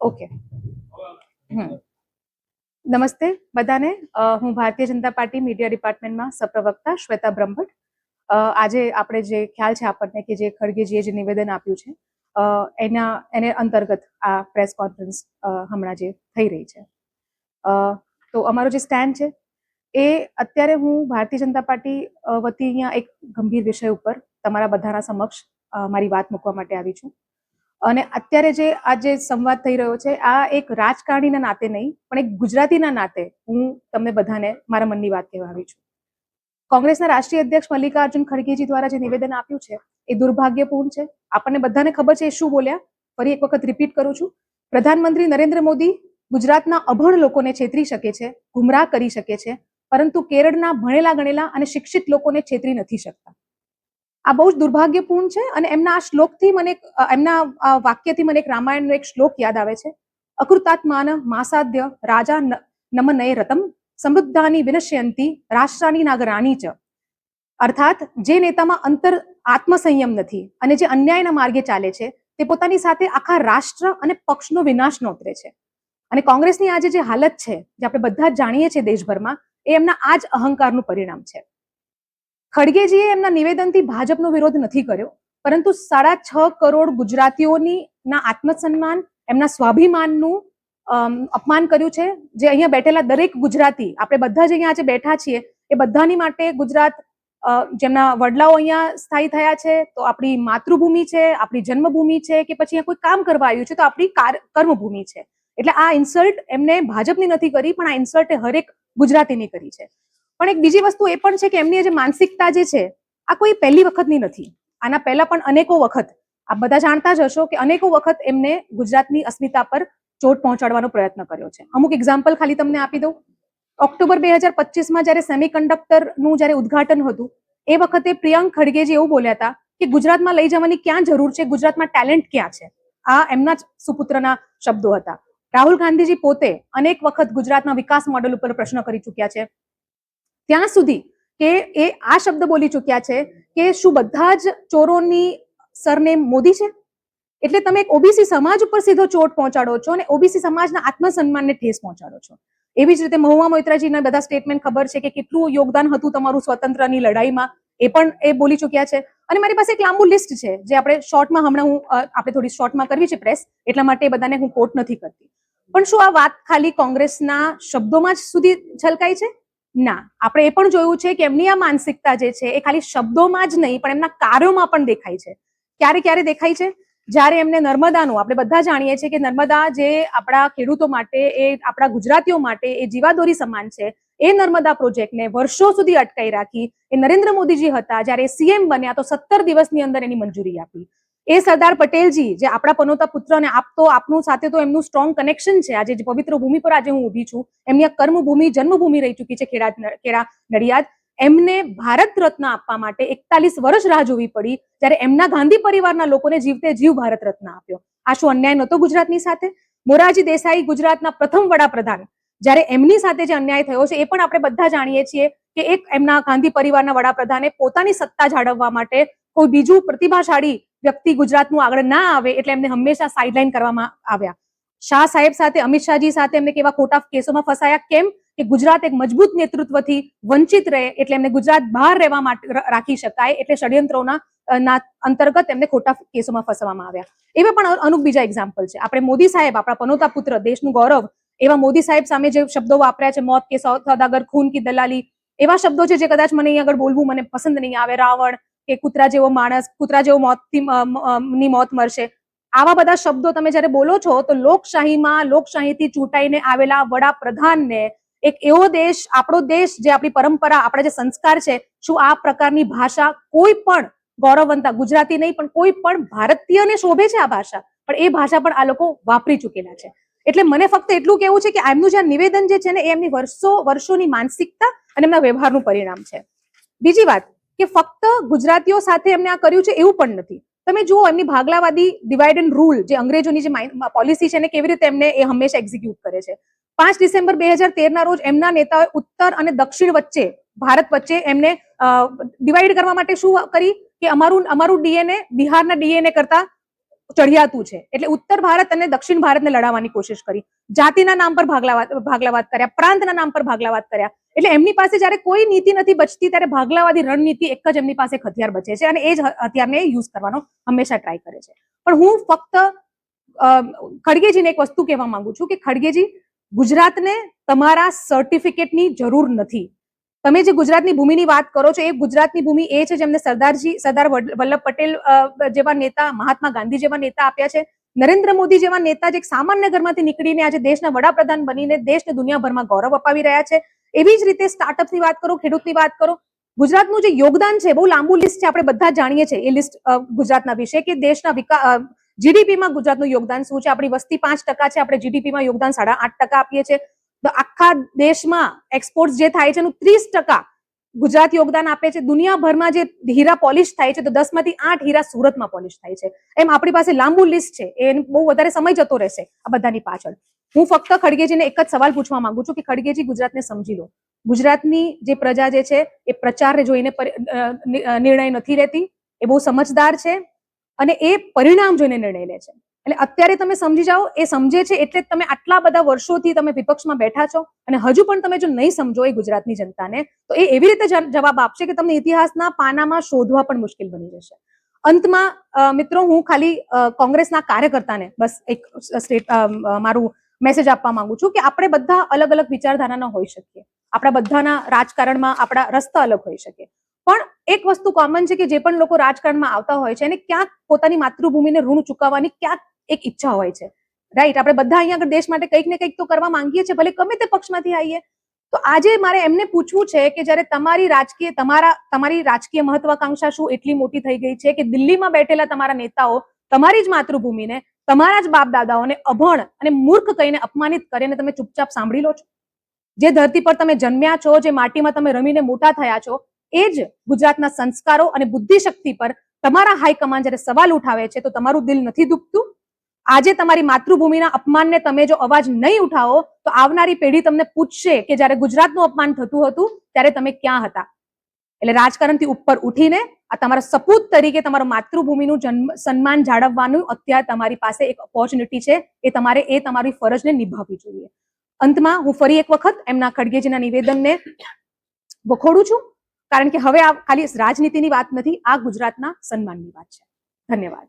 Okay. નમસ્તે બધાને. હું ભારતીય જનતા પાર્ટી મીડિયા ડિપાર્ટમેન્ટમાં સહપ્રવક્તા શ્વેતા બ્રહ્મભટ્ટ. આજે આપણે જે ખ્યાલ છે આપણને કે જે ખડગેજીએ જે નિવેદન આપ્યું છે એને અંતર્ગત આ પ્રેસ કોન્ફરન્સ હમણાં જે થઈ રહી છે. તો અમારો જે સ્ટેન્ડ છે એ અત્યારે હું ભારતીય જનતા પાર્ટી વતી અહીંયા એક ગંભીર વિષય ઉપર તમારા બધાના સમક્ષ મારી વાત મૂકવા માટે આવી છું. અને અત્યારે જે આ જે સંવાદ થઈ રહ્યો છે આ એક રાજકારણીના નાતે નહીં પણ એક ગુજરાતીના નાતે હું તમને બધાને મારા મનની વાત કહેવા આવી છું. કોંગ્રેસના રાષ્ટ્રીય અધ્યક્ષ મલ્લિકાર્જુન ખડગેજી દ્વારા જે નિવેદન આપ્યું છે એ દુર્ભાગ્યપૂર્ણ છે. આપણને બધાને ખબર છે એ શું બોલ્યા. ફરી એક વખત રિપીટ કરું છું. પ્રધાનમંત્રી નરેન્દ્ર મોદી ગુજરાતના અભણ લોકોને છેતરી શકે છે, ગુમરાહ કરી શકે છે, પરંતુ કેરળના ભણેલા ગણેલા અને શિક્ષિત લોકોને છેતરી નથી શકતા. આ બહુ જ દુર્ભાગ્યપૂર્ણ છે. અને એમના આ શ્લોકથી મને એમના વાક્યથી મને એક રામાયણનો એક શ્લોક યાદ આવે છે. અકૃતાત્માન માસાદ્ય રાજા નમનય રતમ સમૃદ્ધાની વિનશ્યંતી રાષ્ટ્રાની નાગરાણી ચ. અર્થાત જે નેતામાં અંતર આત્મસંયમ નથી અને જે અન્યાયના માર્ગે ચાલે છે તે પોતાની સાથે આખા રાષ્ટ્ર અને પક્ષનો વિનાશ નોતરે છે. અને કોંગ્રેસની આજે જે હાલત છે જે આપણે બધા જ જાણીએ છીએ દેશભરમાં, એ એમના આ જ અહંકારનું પરિણામ છે. ખડગેજીએ એમના નિવેદનથી ભાજપનો વિરોધ નથી કર્યો, પરંતુ 6.5 કરોડ ગુજરાતીઓની આત્મસન્માન, એમના સ્વાભિમાનનું અપમાન કર્યું છે. જે અહીંયા બેઠેલા દરેક ગુજરાતી, આપણે બધા જ અહીંયા આજે બેઠા છીએ એ બધાની માટે ગુજરાત, જેમના વડલાઓ અહીંયા સ્થાયી થયા છે, તો આપણી માતૃભૂમિ છે, આપણી જન્મભૂમિ છે, કે પછી અહીંયા કોઈ કામ કરવા આવ્યું છે તો આપણી કર્મભૂમિ છે. એટલે આ ઇન્સલ્ટ એમને ભાજપની નથી કરી, પણ આ ઇન્સલ્ટ એ હરેક ગુજરાતીની કરી છે. પણ એક બીજી વસ્તુ એ પણ છે કે એમની જે માનસિકતા જે છે આ કોઈ પહેલી વખતની નથી. આના પહેલા પણ અનેકો વખત, આપ બધા જાણતા જ હશો કે અનેકો વખત એમને ગુજરાતની અસ્મિતા પર ચોટ પહોંચાડવાનો પ્રયત્ન કર્યો છે. અમુક એક્ઝામ્પલ ખાલી તમને આપી દઉં. ઓક્ટોબર 2025માં જ્યારે સેમિકન્ડક્ટરનું જ્યારે ઉદ્ઘાટન હતું એ વખતે પ્રિયંક ખડગેજી એવું બોલ્યા હતા કે ગુજરાતમાં લઈ જવાની ક્યાં જરૂર છે, ગુજરાતમાં ટેલેન્ટ ક્યાં છે. આ એમના જ સુપુત્રના શબ્દો હતા. રાહુલ ગાંધીજી પોતે અનેક વખત ગુજરાતના વિકાસ મોડેલ ઉપર પ્રશ્ન કરી ચૂક્યા છે. ત્યાં સુધી કે એ આ શબ્દ બોલી ચૂક્યા છે કે શું બધા જ ચોરોની સરનેમ મોદી છે? એટલે તમે એક ઓબીસી સમાજ ઉપર સીધો ચોટ પહોંચાડો છો અને ઓબીસી સમાજના આત્મસન્માનને ઠેસ પહોંચાડો છો. એવી જ રીતે મહુવા મોઇત્રાજીના બધા સ્ટેટમેન્ટ ખબર છે કે કેટલું યોગદાન હતું તમારું સ્વતંત્રની લડાઈમાં, એ પણ એ બોલી ચૂક્યા છે. અને મારી પાસે એક લાંબુ લિસ્ટ છે જે આપણે શોર્ટમાં હમણાં આપણે થોડી શોર્ટમાં કરવી છે પ્રેસ, એટલા માટે એ બધાને હું કોટ નથી કરતી. પણ શું આ વાત ખાલી કોંગ્રેસના શબ્દોમાં જ સુધી છલકાઈ છે? ના, આપણે એ પણ જોયું છે કે એમની આ માનસિકતા જે છે એ ખાલી શબ્દોમાં જ નહીં પણ એમના કાર્યોમાં પણ દેખાય છે. ક્યારે ક્યારે દેખાય છે? જ્યારે એમને નર્મદાનું, આપણે બધા જાણીએ છીએ કે નર્મદા જે આપણા ખેડૂતો માટે, એ આપણા ગુજરાતીઓ માટે એ જીવાદોરી સમાન છે, એ નર્મદા પ્રોજેક્ટને વર્ષો સુધી અટકાઈ રાખી. એ નરેન્દ્ર મોદીજી હતા જ્યારે સીએમ બન્યા તો 17 દિવસની અંદર એની મંજૂરી આપી. એ સરદાર પટેલજી જે આપણા પનોતા પુત્ર, અને આપનું સાથે તો એમનું સ્ટ્રોંગ કનેક્શન છે. આજે જે પવિત્ર ભૂમિ પર આજે હું ઊભી છું, એમની આ કર્મભૂમિ, જન્મભૂમિ રહી ચૂકી છે ખેડા નડિયાદ. એમને ભારત રત્ન આપવા માટે 41 વર્ષ રાહ જોવી પડી, જ્યારે એમના ગાંધી પરિવારના લોકોને જીવતે જીવ ભારત રત્ન આપ્યો. આ શું અન્યાય નહોતો ગુજરાતની સાથે? મોરારજી દેસાઈ ગુજરાતના પ્રથમ વડાપ્રધાન, જ્યારે એમની સાથે જે અન્યાય થયો છે એ પણ આપણે બધા જાણીએ છીએ કે એક એમના ગાંધી પરિવારના વડાપ્રધાને પોતાની સત્તા જાળવવા માટે કોઈ બીજું પ્રતિભાશાળી વ્યક્તિ ગુજરાતનું આગળ ના આવે એટલે એમને હંમેશા સાઇડલાઇન કરવામાં આવ્યા. શાહ સાહેબ સાથે, અમિત શાહજી સાથે એમને કેવા ખોટા કેસોમાં ફસાયા? કેમ કે ગુજરાત એક મજબૂત નેતૃત્વથી વંચિત રહે એટલે એમને ગુજરાત બહાર રહેવા માટે રાખી શકાય, એટલે ષડયંત્રોના અંતર્ગત એમને ખોટા કેસોમાં ફસવામાં આવ્યા. એવા પણ અનુક બીજા એક્ઝામ્પલ છે. આપણે મોદી સાહેબ, આપણા પનોતા પુત્ર, દેશનું ગૌરવ, એવા મોદી સાહેબ સામે જે શબ્દો વાપર્યા છે, મોત કે સૌદાગર, ખૂન કી દલાલી, એવા શબ્દો છે જે કદાચ મને અહીં આગળ બોલવું મને પસંદ નહીં આવે. રાવણ કે કૂતરા જેવો માણસ, કૂતરા જેવો ની મોત મરશે, આવા બધા શબ્દો તમે જ્યારે બોલો છો તો લોકશાહીમાં, લોકશાહીથી ચૂંટાઈને આવેલા વડાપ્રધાનને, એક એવો દેશ, આપણો દેશ, જે આપણી પરંપરા, આપણા જે સંસ્કાર છે, શું આ પ્રકારની ભાષા કોઈ પણ ગૌરવવંતા, ગુજરાતી નહીં પણ કોઈ પણ ભારતીયને શોભે છે આ ભાષા? પણ એ ભાષા પણ આ લોકો વાપરી ચૂકેલા છે. એટલે મને ફક્ત એટલું કહેવું છે કે એમનું જે નિવેદન જે છે ને એ એમની વર્ષોની માનસિકતા અને એમના વ્યવહારનું પરિણામ છે. બીજી વાત કે ફક્ત ગુજરાતીઓ સાથે એમને આ કર્યું છે એવું પણ નથી. તમે જુઓ એમની ભાગલાવાદી ડિવાઇડ એન્ડ રૂલ, જે અંગ્રેજોની જે પોલિસી છે ને, કેવી રીતે એમને એ હંમેશા એક્ઝિક્યુટ કરે છે. 5 ડિસેમ્બર 2013ના રોજ એમના નેતાઓએ ઉત્તર અને દક્ષિણ વચ્ચે, ભારત વચ્ચે એમને ડિવાઈડ કરવા માટે શું કરી કે અમારું ડીએનએ બિહારના ડીએનએ કરતા ચઢિયાતું છે. એટલે ઉત્તર ભારત અને દક્ષિણ ભારતને લડાવવાની કોશિશ કરી, જાતિના નામ પર ભાગલાવાદ કર્યા, પ્રાંતના નામ પર ભાગલાવાદ કર્યા. એટલે એમની પાસે જયારે કોઈ નીતિ નથી બચતી ત્યારે ભાગલાવાદી રણનીતિ એક જ એમની પાસે એક હથિયાર બચે છે અને એ જ હથિયારને યુઝ કરવાનો હંમેશા ટ્રાય કરે છે. પણ હું ફક્ત ખડગેજીને એક વસ્તુ કહેવા માંગુ છું કે ખડગેજી, ગુજરાતને તમારા સર્ટિફિકેટની જરૂર નથી. તમે જે ગુજરાતની ભૂમિની વાત કરો છો એ ગુજરાતની ભૂમિ એ છે જેમને સરદાર વલ્લભ પટેલ જેવા નેતા, મહાત્મા ગાંધી જેવા નેતા આપ્યા છે, નરેન્દ્ર મોદી જેવા નેતા જે એક સામાન્ય ઘરમાંથી નીકળીને આજે દેશના વડાપ્રધાન બનીને દેશને દુનિયાભરમાં ગૌરવ અપાવી રહ્યા છે. એવી જ રીતે સ્ટાર્ટઅપની વાત કરો, ખેડૂતની વાત કરો, ગુજરાતનું જે યોગદાન છે બહુ લાંબુ લિસ્ટ છે, આપણે બધા જાણીએ છીએ એ લિસ્ટ ગુજરાતના વિશે કે દેશના જીડીપીમાં ગુજરાતનું યોગદાન શું છે. આપણી વસ્તી 5% છે, આપણે જીડીપીમાં યોગદાન 8.5% આપીએ છીએ. તો આખા દેશમાં એક્સપોર્ટ જે થાય છે એનું 30% ગુજરાત યોગદાન આપે છે. દુનિયાભરમાં જે હીરા પોલિશ થાય છે તો 10માંથી 8 હીરા સુરતમાં પોલિશ થાય છે. એમ આપણી પાસે લાંબુ લિસ્ટ છે, એ બહુ વધારે સમય જતો રહેશે આ બધાની પાછળ. હું ફક્ત ખડગેજીને એક જ સવાલ પૂછવા માંગુ છું કે ખડગેજી, ગુજરાતને સમજી લો. ગુજરાતની જે પ્રજા જે છે એ પ્રચારને જોઈને નિર્ણય નથી લેતી, એ બહુ સમજદાર છે અને એ પરિણામ જોઈને નિર્ણય લે છે. એટલે અત્યારે તમે સમજી જાઓ, એ સમજે છે એટલે જ તમે આટલા બધા વર્ષોથી તમે વિપક્ષમાં બેઠા છો અને હજુ પણ તમે જો નહીં સમજો એ ગુજરાતની જનતાને, તો એ એવી રીતે જવાબ આપશે કે તમને ઇતિહાસના પાનામાં શોધવા પણ મુશ્કેલ બની જશે. અંતમાં મિત્રો, હું ખાલી કોંગ્રેસના કાર્યકર્તાને બસ એક મારું મેસેજ આપવા માંગુ છું કે આપણે બધા અલગ અલગ વિચારધારાના હોઈ શકીએ, આપણા બધાના રાજકારણમાં આપણા રસ્તા અલગ હોઈ શકે, પણ એક વસ્તુ કોમન છે કે જે પણ લોકો રાજકારણમાં આવતા હોય છે એને ક્યાંક પોતાની માતૃભૂમિને ઋણ ચૂકવવાની ક્યાંક એક ઈચ્છા હોય છે, રાઈટ? આપણે બધા અહીંયા આગળ દેશ માટે કંઈક ને કંઈક તો કરવા માંગીએ છીએ, ભલે ગમે તે પક્ષમાંથી આવીએ. તો આજે મારે એમને પૂછવું છે કે જ્યારે તમારી રાજકીય મહત્વાકાંક્ષા શું એટલી મોટી થઈ ગઈ છે કે દિલ્હીમાં બેઠેલા તમારા નેતાઓ તમારી જ માતૃભૂમિને, તમારા જ બાપ દાદાઓને અભણ અને મૂર્ખ કહીને અપમાનિત કરીને તમે ચૂપચાપ સાંભળી લો છો? જે ધરતી પર તમે જન્મ્યા છો, જે માટીમાં તમે રમીને મોટા થયા છો, એ જ ગુજરાતના સંસ્કારો અને બુદ્ધિ શક્તિ પર તમારા હાઈકમાન્ડ જ્યારે સવાલ ઉઠાવે છે તો તમારું દિલ નથી દુખતું? આજે તમારી માતૃભૂમિના અપમાનને તમે જો અવાજ નહીં ઉઠાવો તો આવનારી પેઢી તમને પૂછશે કે જ્યારે ગુજરાતનું અપમાન થતું હતું ત્યારે તમે ક્યાં હતા? એટલે રાજકારણથી ઉપર ઉઠીને આ તમારા સપૂત તરીકે તમારું માતૃભૂમિનું સન્માન જાળવવાનું અત્યારે તમારી પાસે એક ઓપોર્ચ્યુનિટી છે. એ તમારી ફરજને નિભાવવી જોઈએ. અંતમાં હું ફરી એક વખત એમના ખડગેજીના નિવેદનને વખોડું છું, કારણ કે હવે આ ખાલી રાજનીતિની વાત નથી, આ ગુજરાતના સન્માનની વાત છે. ધન્યવાદ.